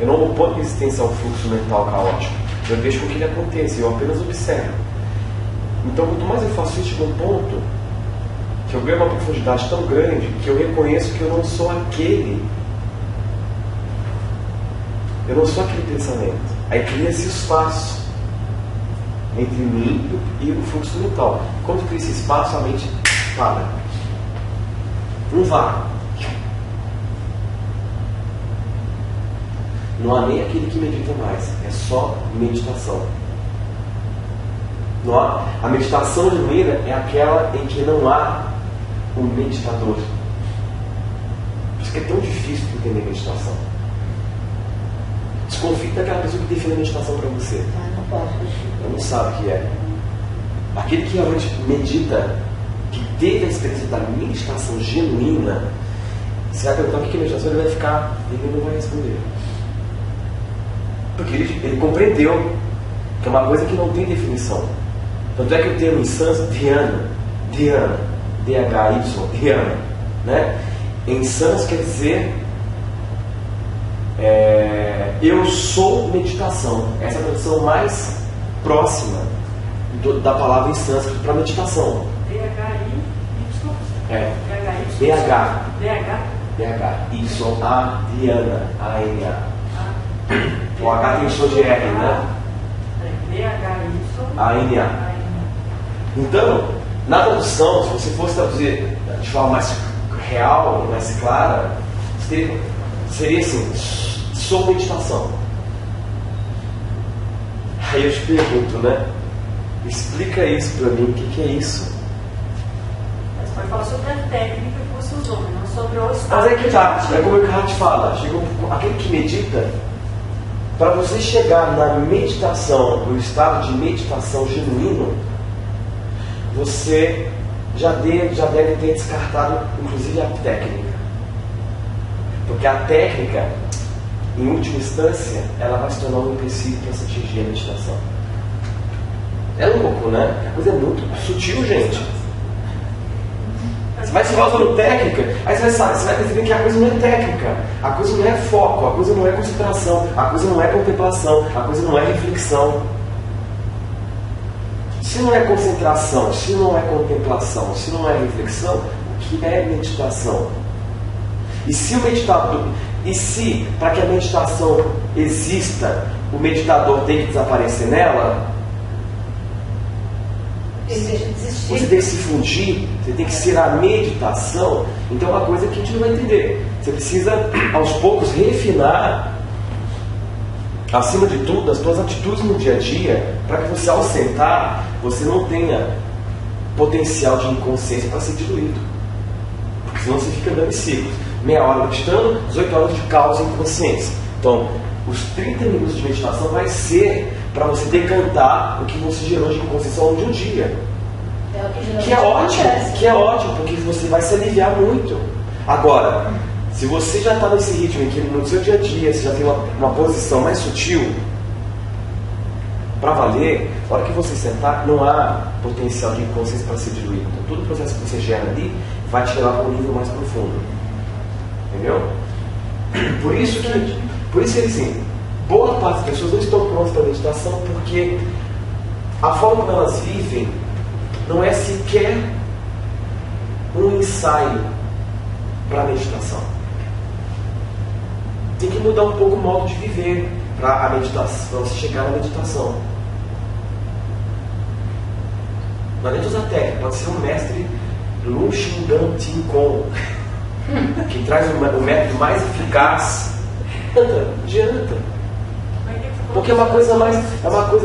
C: Eu não oponho resistência ao fluxo mental caótico. Eu deixo que ele aconteça, eu apenas observo. Então, quanto mais eu faço isso, chega um ponto que eu ganho uma profundidade tão grande que eu reconheço que eu não sou aquele. Eu não sou aquele pensamento. Aí cria esse espaço entre mim e o fluxo mental. Quando cria esse espaço, a mente para. Não vá. Não há nem aquele que medita mais. É só meditação. Não há. A meditação genuína é aquela em que não há um meditador. Por isso que é tão difícil de entender meditação. Desconfie daquela pessoa que define a meditação para você.
B: Não posso.
C: Ela não sabe o que é. Aquele que realmente medita, que teve a experiência da meditação genuína, você vai perguntar o que é meditação, ele vai ficar, ele não vai responder. Porque ele compreendeu que é uma coisa que não tem definição. Tanto é que o termo em sânscrito, dhyana, D-H-Y, dhyana, né? Em sânscrito quer dizer eu sou meditação. Essa é a tradução mais próxima da palavra em sânscrito para meditação. É.
B: BH.
C: BH. Y, A, Diana. A-N-A. O H tem som de R, né?
B: BH,
C: A-N-A. Então, na tradução, se você fosse traduzir de forma mais real, mais clara, seria assim: sou meditação. Aí eu te pergunto, né? Explica isso para mim, o que é isso?
B: Mas pode falar sobre a técnica que você usou, não sobre o estado.
C: Mas é que tá, é como o Eckhart fala, aquele que medita, para você chegar na meditação, no estado de meditação genuíno, você já deve ter descartado, inclusive, a técnica. Porque a técnica, em última instância, ela vai se tornar um empecilho para se atingir a meditação. É louco, né? A coisa é muito sutil, gente. Você vai se usando técnica, aí você vai perceber que a coisa não é técnica, a coisa não é foco, a coisa não é concentração, a coisa não é contemplação, a coisa não é reflexão. Se não é concentração, se não é contemplação, se não é reflexão, o que é meditação? E se o meditador, para que a meditação exista, o meditador tem que desaparecer nela, você tem que se fundir, você tem que ser a meditação. Então é uma coisa que a gente não vai entender. Você precisa, aos poucos, refinar, acima de tudo, as suas atitudes no dia a dia, para que você, ao sentar, você não tenha potencial de inconsciência para ser diluído. Porque senão você fica dando ciclos. Meia hora meditando, 18 horas de caos e inconsciência. Então, os 30 minutos de meditação vai ser para você decantar o que você gerou de inconsciência ao longo de um dia. Que é ótimo, porque você vai se aliviar muito. Agora, se você já está nesse ritmo em que no seu dia a dia você já tem uma posição mais sutil, para valer, na hora que você sentar, não há potencial de inconsciência para ser diluído. Então, todo o processo que você gera ali vai te levar para um nível mais profundo. Entendeu? Por isso que assim, boa parte das pessoas não estão prontas para a meditação, porque a forma como elas vivem não é sequer um ensaio para a meditação. Tem que mudar um pouco o modo de viver para a meditação, para você chegar na meditação. Não adianta usar técnica, pode ser um mestre Lu Xingan Tin Kong, que traz o método mais eficaz. Adianta. Porque é uma coisa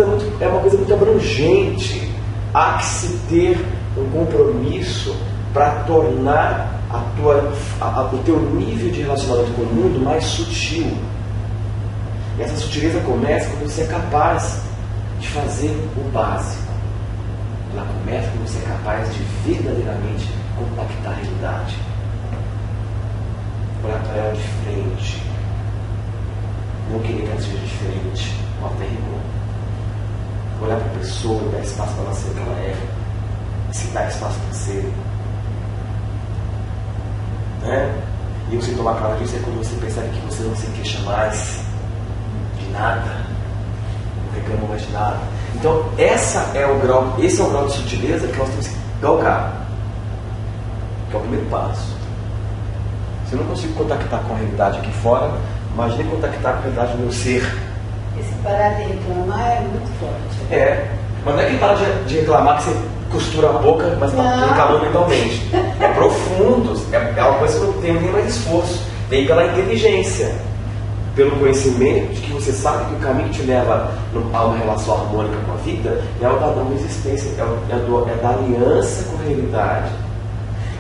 C: muito abrangente. Há que se ter um compromisso para tornar o teu nível de relacionamento com o mundo mais sutil. E essa sutileza começa quando você é capaz de fazer o básico. Ela começa quando você é capaz de verdadeiramente compactar a realidade. Olhar para ela de frente. Não querer que ela seja diferente, com até rigor. Olhar para a pessoa e dar espaço para ela ser o que ela é. Se dar espaço para ser. Né? E o sintoma claro disso é quando você percebe que você não se queixa mais de nada, não reclama mais de nada. Então, esse é o grau de sutileza que nós temos que galgar, que é o primeiro passo. Se eu não consigo contactar com a realidade aqui fora, imagine contactar com a realidade do meu ser.
D: Esse parar de reclamar é muito forte.
C: É, mas não é que parar de reclamar que você costura a boca, mas está reclamando mentalmente. É profundo, é uma coisa que não tem mais esforço. Vem pela inteligência, pelo conhecimento de que você sabe que o caminho que te leva a uma relação harmônica com a vida é o da não resistência, é da aliança com a realidade.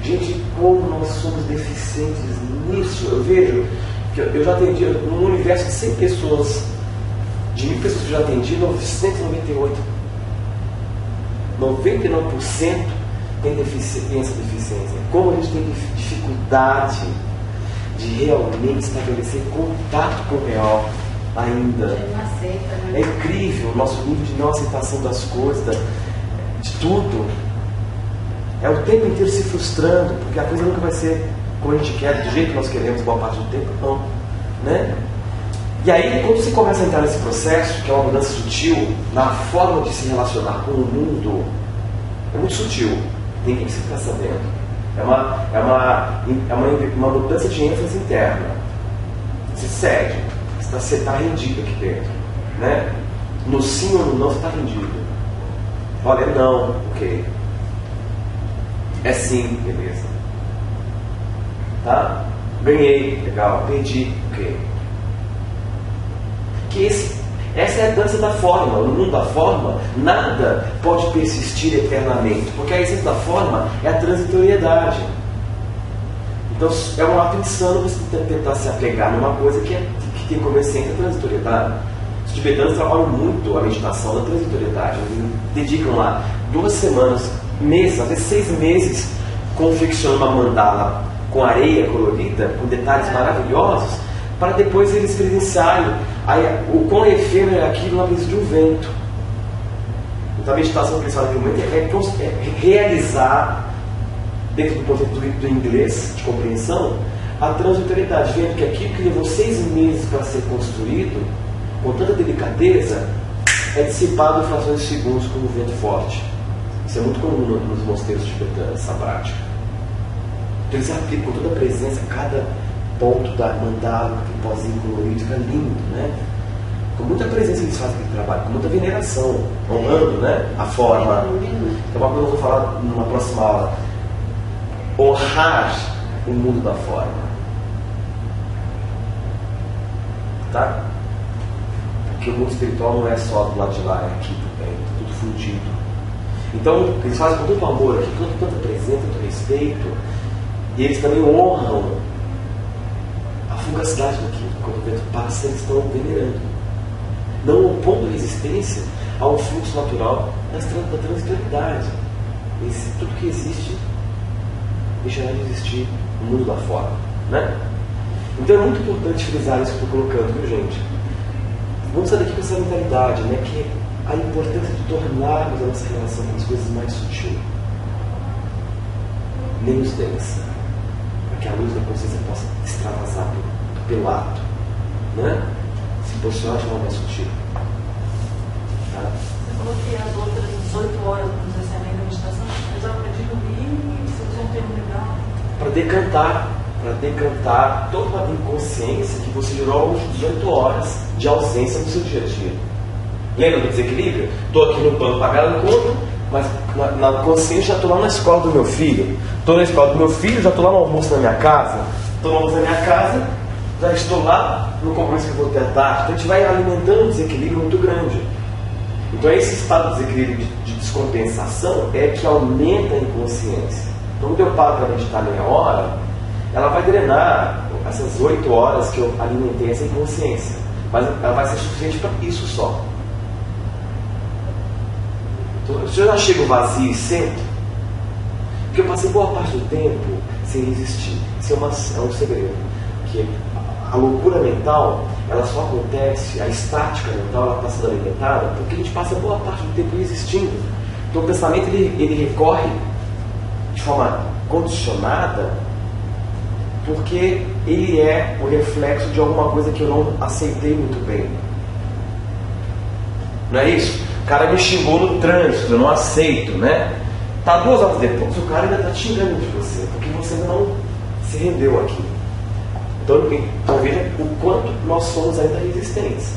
C: Gente, como nós somos deficientes nisso. Eu vejo que eu já atendi num universo de 100 pessoas, de 1000 pessoas que eu já atendi, 998. 99% tem essa deficiência. Como a gente tem dificuldade de realmente estabelecer contato com o real ainda.
D: Não aceita, né?
C: É incrível o nosso nível de não aceitação das coisas, de tudo. É o tempo inteiro se frustrando, porque a coisa nunca vai ser como a gente quer, do jeito que nós queremos, boa parte do tempo, não. Né? E aí, quando você começa a entrar nesse processo, que é uma mudança sutil, na forma de se relacionar com o mundo, é muito sutil, ninguém precisa ficar sabendo. É uma mudança de ênfase interna. Você cede, você está rendido aqui dentro, né? No sim ou no não você está rendido. Olha, é não, ok. É sim, beleza. Tá? Ganhei, legal. Perdi, ok. Essa é a dança da forma. No mundo da forma, nada pode persistir eternamente, porque a essência da forma é a transitoriedade. Então é um ato insano você tentar se apegar numa coisa que tem como essência a transitoriedade. Os tibetanos trabalham muito a meditação da transitoriedade. Eles dedicam lá 2 semanas, meses, às vezes 6 meses, confeccionando uma mandala com areia colorida, com detalhes maravilhosos, para depois eles presenciarem o quão efêmero é aquilo na brisa de um vento. Então a meditação que eles fazem é realizar, dentro do conceito do inglês, de compreensão, a transitoriedade, vendo que aquilo que levou 6 meses para ser construído, com tanta delicadeza, é dissipado em frações de segundos com um vento forte. Isso é muito comum nos mosteiros tibetanos, essa prática. Então eles aplicam com toda a presença, cada ponto da mandala, aquele pozinho colorido, fica lindo, né? Com muita presença eles fazem aquele trabalho, com muita veneração, honrando, né? A forma. É uma coisa que eu vou falar numa próxima aula. Honrar o mundo da forma. Tá? Porque o mundo espiritual não é só do lado de lá, é aqui também, tá tudo fundido. Então, eles fazem com tanto amor aqui, com tanta presença, tanto respeito, e eles também honram a fugacidade daquilo. Quando o vento passa, eles estão venerando, não opondo resistência ao fluxo natural da transitoriedade. Tudo que existe deixará de existir no mundo da forma, né? Então é muito importante frisar isso que eu estou colocando, viu, gente? Vamos sair daqui com essa mentalidade, né? Que é a importância de tornarmos a nossa relação com as coisas mais sutil, menos densa, para que a luz da consciência possa extravasar pelo ato, né? Se posicionar de forma mais sutil. Tá?
B: Você falou que as outras 18 horas do processamento da meditação é já para diluir e você usa um termo legal.
C: Para decantar toda a inconsciência que você gerou ao longo de 18 horas de ausência no seu dia a dia. Lembra do desequilíbrio? Estou aqui no plano pagando conta, mas na consciência já estou lá na escola do meu filho. Estou na escola do meu filho, já estou lá no almoço na minha casa. Estou no almoço na minha casa, já estou lá no compromisso que eu vou ter à tarde. Então a gente vai alimentando um desequilíbrio muito grande. Então esse estado de desequilíbrio de descompensação é que aumenta a inconsciência. Então quando eu paro para meditar meia hora, ela vai drenar essas 8 horas que eu alimentei essa inconsciência. Mas ela vai ser suficiente para isso só. Então, se eu já chego vazio e sento, porque eu passei boa parte do tempo sem resistir. Isso é um segredo. Que a loucura mental, ela só acontece, a estática mental, ela está sendo alimentada, porque a gente passa boa parte do tempo resistindo. Então o pensamento ele recorre de forma condicionada, porque ele é o reflexo de alguma coisa que eu não aceitei muito bem. Não é isso? O cara me xingou no trânsito, eu não aceito, né? Tá 2 horas depois, o cara ainda está te xingando de você, porque você ainda não se rendeu aqui. Então veja o quanto nós somos ainda resistentes.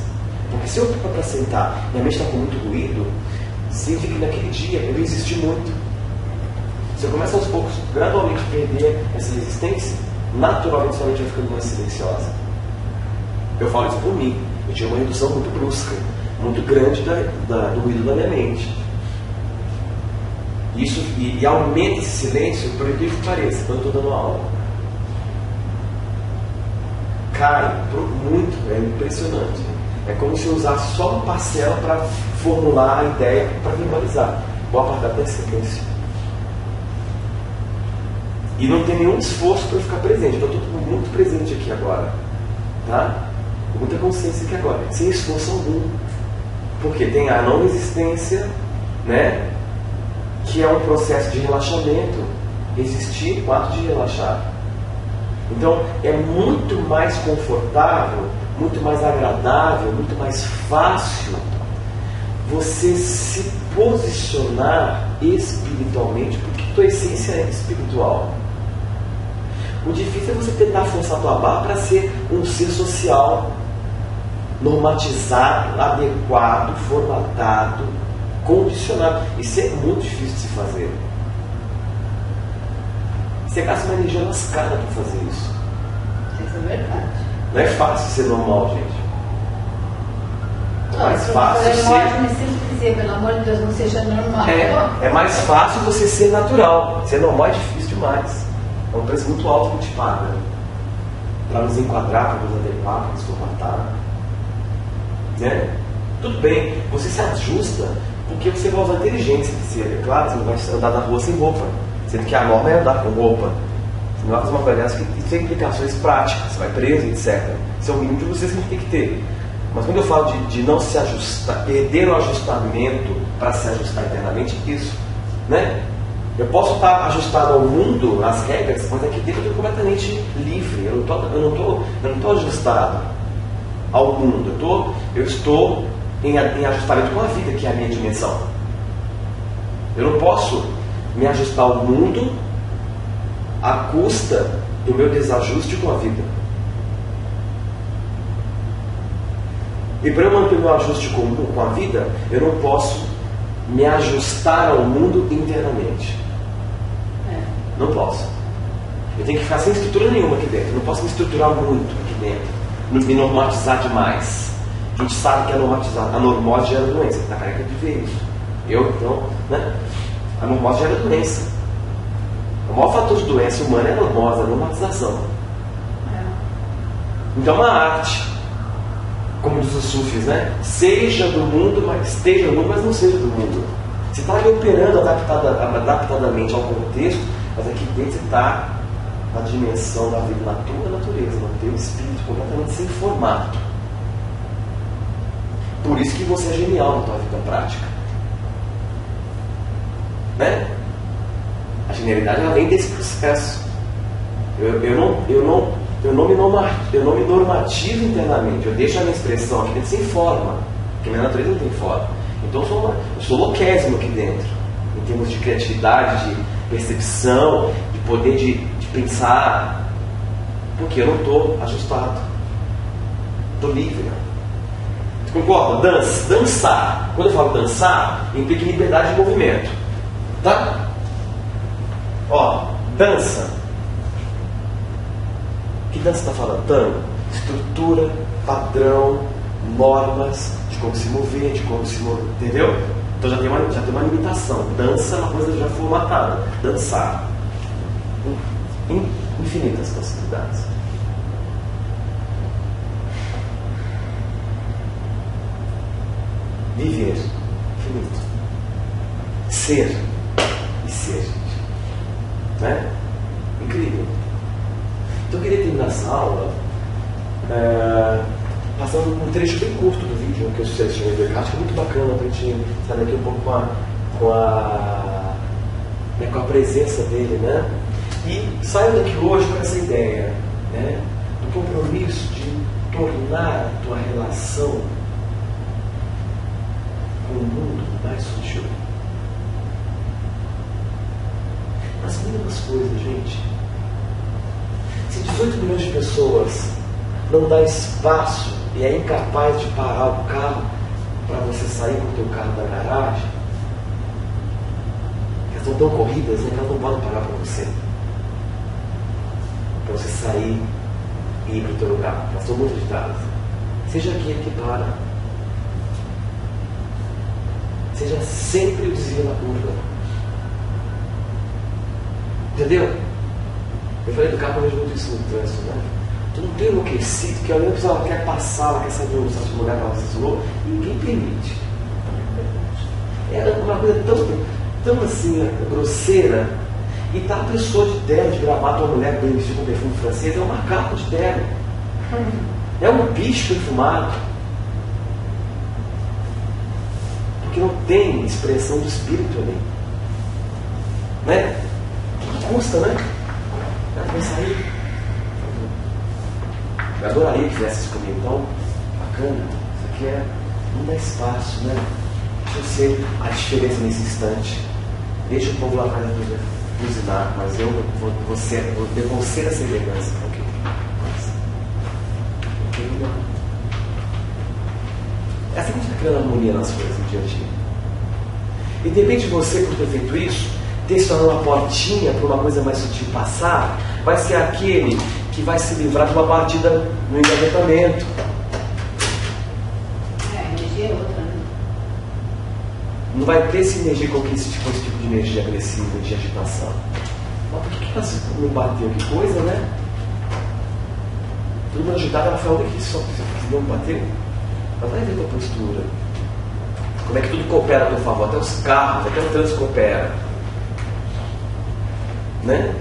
C: Porque se eu estou para sentar e a mente está com muito ruído, significa que naquele dia eu resisti muito. Se eu começo aos poucos, gradualmente, perder essa resistência, naturalmente sua mente vai ficando mais silenciosa. Eu falo isso por mim. Eu tinha uma redução muito brusca, muito grande do ruído da minha mente. Isso, e aumenta esse silêncio, por incrível que pareça, quando eu estou dando aula. Cai muito, é impressionante. É como se eu usasse só uma parcela para formular a ideia, para verbalizar. Boa parte da silêncio. E não tem nenhum esforço para eu ficar presente. Eu estou muito presente aqui agora. Tá? Com muita consciência aqui agora. Sem esforço algum. Porque tem a não resistência, né? Que é um processo de relaxamento. Resistir o ato de relaxar. Então é muito mais confortável, muito mais agradável, muito mais fácil você se posicionar espiritualmente, porque tua essência é espiritual. O difícil é você tentar forçar a tua barra para ser um ser social, normatizado, adequado, formatado, condicionado. Isso é muito difícil de se fazer. Você gasta uma energia lascada para fazer isso.
D: Isso é verdade.
C: Não é fácil ser normal, gente. É mais
D: Não,
C: fácil
D: eu
C: ser...
D: me sempre dizer, pelo amor de Deus, não seja normal.
C: É mais fácil você ser natural. Ser normal é difícil demais. É um preço muito alto que a gente paga para nos enquadrar, para nos adequar, para nos formatar. Né? Tudo bem, você se ajusta porque você vai usar inteligência de ser. É claro, você não vai andar na rua sem roupa. Sendo que a norma é andar com roupa. Você não vai fazer uma coisa dessa que tem implicações práticas. Você vai preso, etc. Isso é o mínimo de vocês que a gente tem que ter. Mas quando eu falo de não se ajustar, perder o ajustamento para se ajustar internamente, isso. Né? Eu posso estar ajustado ao mundo, às regras, mas aqui dentro eu estou completamente livre. Eu não estou ajustado ao mundo. Eu estou em ajustamento com a vida, que é a minha dimensão. Eu não posso me ajustar ao mundo à custa do meu desajuste com a vida. E para eu manter o meu ajuste com a vida, eu não posso me ajustar ao mundo internamente. Não posso. Eu tenho que ficar sem estrutura nenhuma aqui dentro. Eu não posso me estruturar muito aqui dentro. Me normatizar demais. A gente sabe que a normose gera doença. Você está careca de ver isso. Então, né? A normose gera doença. O maior fator de doença humana é a normose, a normatização. Então é uma arte. Como diz os sufis, né? Seja do mundo, mas esteja no mundo, mas não seja do mundo. Você está ali operando adaptadamente ao contexto, mas aqui dentro você está na dimensão da vida, na tua natureza, no teu espírito, completamente sem formato. Por isso que você é genial na tua vida prática. Né? A genialidade ela vem desse processo. Eu não me normativo internamente. Eu deixo a minha expressão aqui dentro sem forma. Porque a minha natureza não tem forma. Então eu sou louquésimo aqui dentro. Em termos de criatividade, de percepção, de poder de pensar. Porque eu não estou ajustado. Estou livre. Você concorda? Dançar. Quando eu falo dançar, implica liberdade de movimento. Tá? Ó, dança. Que dança está falando? Tango. Estrutura, padrão, normas de como se mover, entendeu? Então já tem uma limitação. Dança é uma coisa já formatada. Dançar. Infinitas possibilidades. Viver. Infinito. Ser. E ser, gente. Né? Incrível. Então eu queria terminar essa aula passando um trecho bem curto do vídeo que eu sugeri no Edercast, que é muito bacana para a gente sair daqui um pouco com a presença dele, né? E saio daqui hoje com essa ideia, né? Do compromisso de tornar a tua relação com o mundo mais sutil. As mínimas coisas, gente. Se 18 milhões de pessoas não dá espaço e é incapaz de parar o carro para você sair com o teu carro da garagem, elas estão tão corridas, né, que elas não podem parar para você. Para você sair e ir para o teu lugar. Elas estão muito agitadas. Seja aquele que para. Seja sempre o desvio na curva. Entendeu? Eu falei do carro, eu vejo muito isso no trânsito, né? Tu não tem enlouquecido, que alguém pessoa quer passar, ela quer saber onde está o lugar que ela estacionou, e ninguém permite. É uma coisa tão assim, grosseira. E tá a pessoa de terno, de gravata, uma mulher bem vestida com perfume francês, é um macaco de terno. É um bicho perfumado. Porque não tem expressão do espírito ali. Né? Que custa, né? Vai sair. Eu adoraria que fizesse isso comigo. Então, bacana. Isso aqui não dá espaço, né? Deixa eu ser a diferença nesse instante. Deixa o povo lá atrás da buzinar, mas eu vou devolver essa elegância. Ok. É assim que a gente está criando harmonia nas coisas no dia a dia. E de repente você, por ter feito isso, ter se tornado uma portinha para uma coisa mais sutil passar, vai ser aquele que vai se livrar de uma partida no engavetamento.
D: A energia é outra, né?
C: Não vai ter sinergia com esse tipo de energia agressiva, de agitação. Mas por que ela não bateu? Que coisa, né? Todo mundo agitado, ela falou que só não bateu. Mas vai ver a tua postura. Como é que tudo coopera a teu favor? Até os carros, até o trânsito coopera. Né?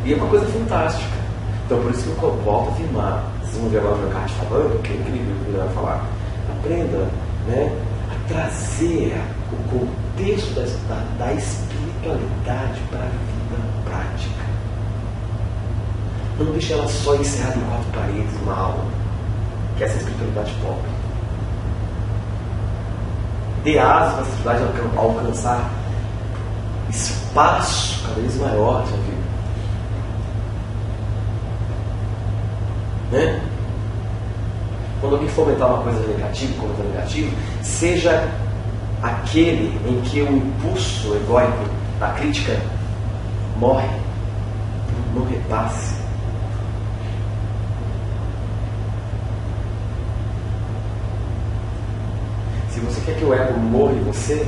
C: E é uma coisa fantástica. Então por isso que eu volto a afirmar. Vocês vão ver agora o meu card falando, que é incrível o que ele vai falar. Aprenda, né, a trazer o contexto da espiritualidade para a vida prática. Não deixe ela só encerrada em 4 paredes, uma aula. Que é essa espiritualidade pobre. Dê asas para a espiritualidade alcançar espaço cada vez maior na sua vida. Né? Quando alguém fomentar uma coisa negativa, um comentário negativo, seja aquele em que o impulso egóico da crítica morre. Não repasse. Se você quer que o ego morra em você,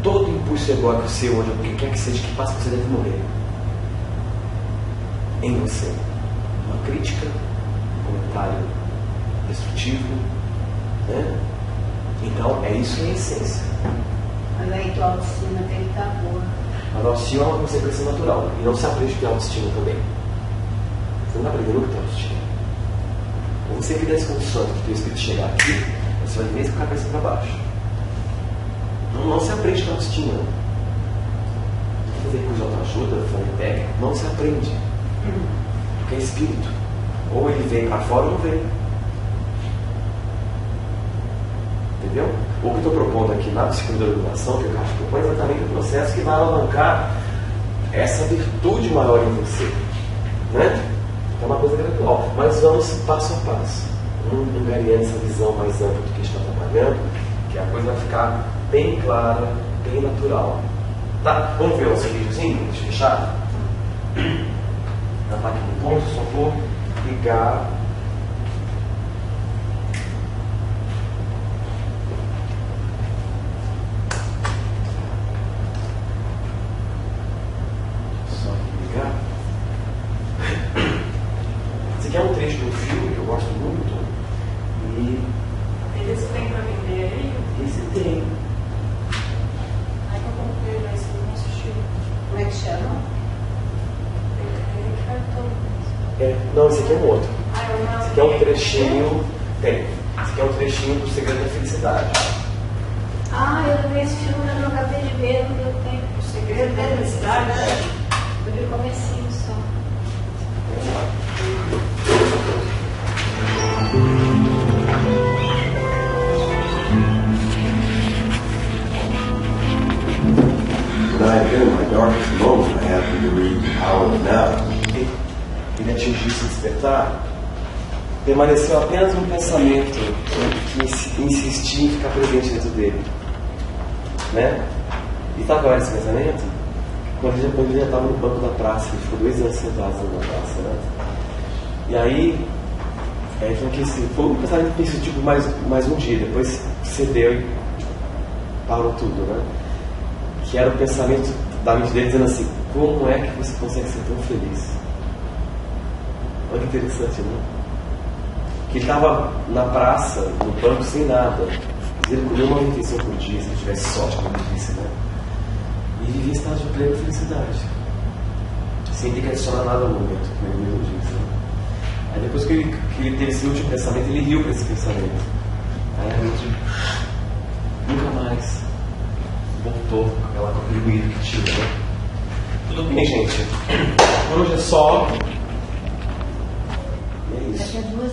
C: todo impulso egóico seu, onde quem quer que seja que passe, você deve morrer. Em você. Uma crítica, um comentário destrutivo, né? Então, é isso em essência.
D: Mas aí tua autoestima tem que estar boa.
C: A autoestima é uma consequência natural. E não se aprende a ter autoestima também. Você não vai aprender nunca a ter autoestima. Ou você que dá esse condições para o teu espírito chegar aqui, você vai ver com a cabeça para baixo. Não se aprende com autoestima. Fazer curso de autoajuda, fazer técnica, não se aprende. Porque é espírito. Ou ele vem para fora ou não vem. Entendeu? O que eu estou propondo aqui na psicologia da iluminação, que eu acho que propõe exatamente o processo que vai alavancar essa virtude maior em você. Né? É uma coisa gradual. Mas vamos passo a passo. Angariando essa visão mais ampla do que a gente está trabalhando, que a coisa vai ficar bem clara, bem natural. Tá? Vamos ver o seu videozinho? Deixa eu fechar. Tá aqui no ponto, só vou ligar. Só ligar. Esse aqui é um trecho do filme que eu gosto muito. E
B: Eles têm para vender aí?
C: esse tem.
B: Aí eu comprei, mas eu não assisti.
D: Como é que chama?
C: Não, esse aqui é um outro.
B: Esse
C: Esse aqui é um trechinho. Tem. Esse aqui é um trechinho do Segredo da Felicidade.
D: Ah, eu vi esse filme, eu não acabei de ver, não deu tempo.
B: O Segredo da Felicidade?
D: Eu vi o comecinho só.
C: Vamos lá.
E: When I had been in my darkest moment, I happened to read The Power of Now.
C: Ele atingiu esse despertar, permaneceu apenas um pensamento que insistia em ficar presente dentro dele. Né? E sabe qual era esse pensamento? Quando ele já estava no banco da praça, ele ficou 2 anos sentado na praça. Né? E aí, foi um pensamento que pensou tipo, mais um dia, depois cedeu e parou tudo. Né? Que era o pensamento da mente dele dizendo assim: como é que você consegue ser tão feliz? Olha que interessante, né? Que ele estava na praça, no banco, sem nada. Ele comia uma refeição por dia, se ele tivesse sorte, como ele disse, né? E vivia em estado de plena felicidade. Sem ter que adicionar nada ao momento, como ele mesmo disse. Né? Aí depois que ele teve esse último pensamento, ele riu para esse pensamento. Aí a gente nunca mais voltou com aquele ruído que tinha, né? Tudo bem, gente. Hoje é só. É isso.
D: Daqui a 2